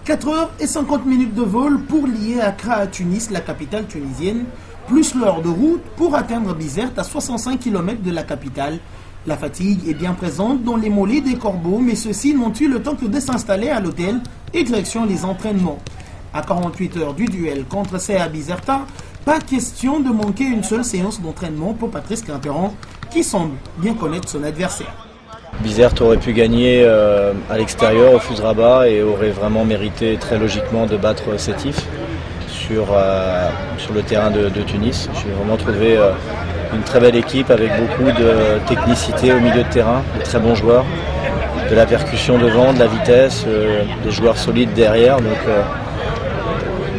4h50 de vol pour lier Accra à Tunis, la capitale tunisienne, plus l'heure de route pour atteindre Bizerte à 65 km de la capitale. La fatigue est bien présente dans les mollets des corbeaux, mais ceux-ci n'ont eu le temps que de s'installer à l'hôtel et direction les entraînements. À 48 heures du duel contre CA Bizerta, pas question de manquer une seule séance d'entraînement pour Patrice Quimperron, qui semble bien connaître son adversaire. Bizerte aurait pu gagner à l'extérieur au FUS Rabat et aurait vraiment mérité très logiquement de battre Sétif sur le terrain de Tunis. J'ai vraiment trouvé une très belle équipe avec beaucoup de technicité au milieu de terrain, de très bons joueurs, de la percussion devant, de la vitesse, des joueurs solides derrière. Donc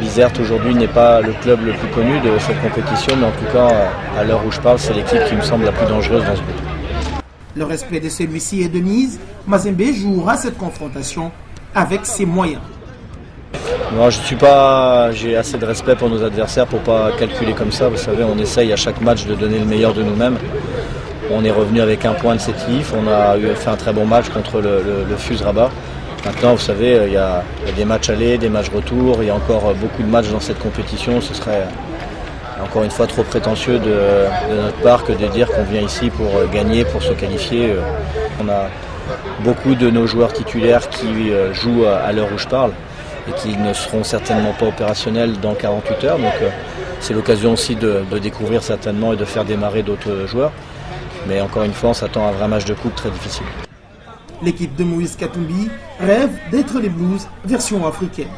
Bizerte aujourd'hui n'est pas le club le plus connu de cette compétition, mais en tout cas à l'heure où je parle, c'est l'équipe qui me semble la plus dangereuse dans ce groupe. Le respect de celui-ci est de mise. Mazembe jouera cette confrontation avec ses moyens. Non, j'ai assez de respect pour nos adversaires pour ne pas calculer comme ça. Vous savez, on essaye à chaque match de donner le meilleur de nous-mêmes. On est revenu avec un point de Sétif. On a fait un très bon match contre le FUS Rabat. Maintenant, vous savez, il y a des matchs allés, des matchs retour. Il y a encore beaucoup de matchs dans cette compétition. Ce serait encore une fois trop prétentieux de notre part que de dire qu'on vient ici pour gagner, pour se qualifier. On a beaucoup de nos joueurs titulaires qui jouent à l'heure où je parle et qui ne seront certainement pas opérationnels dans 48 heures. Donc c'est l'occasion aussi de découvrir certainement et de faire démarrer d'autres joueurs. Mais encore une fois, on s'attend à un vrai match de coupe très difficile. L'équipe de Moïse Katumbi rêve d'être les Blues version africaine.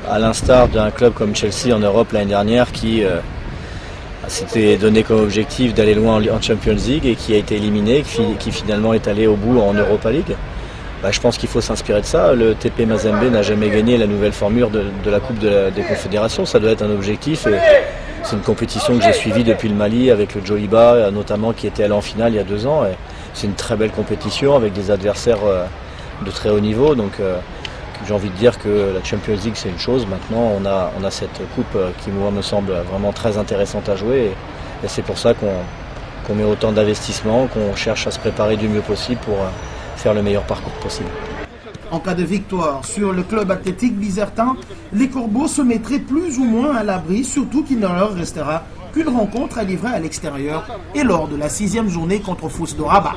À l'instar d'un club comme Chelsea en Europe l'année dernière qui s'était donné comme objectif d'aller loin en Champions League et qui a été éliminé, qui finalement est allé au bout en Europa League. Je pense qu'il faut s'inspirer de ça. Le TP Mazembe n'a jamais gagné la nouvelle formule de la Coupe des Confédérations. Ça doit être un objectif et c'est une compétition que j'ai suivie depuis le Mali avec le Djoliba notamment qui était allé en finale il y a 2 ans. Et c'est une très belle compétition avec des adversaires de très haut niveau. Donc j'ai envie de dire que la Champions League c'est une chose. Maintenant on a cette coupe qui moi me semble vraiment très intéressante à jouer et c'est pour ça qu'on met autant d'investissement, qu'on cherche à se préparer du mieux possible pour faire le meilleur parcours possible. En cas de victoire sur le club athlétique bizertin, les Corbeaux se mettraient plus ou moins à l'abri, surtout qu'il ne leur restera qu'une rencontre à livrer à l'extérieur et lors de la 6e journée contre FUS de Rabat.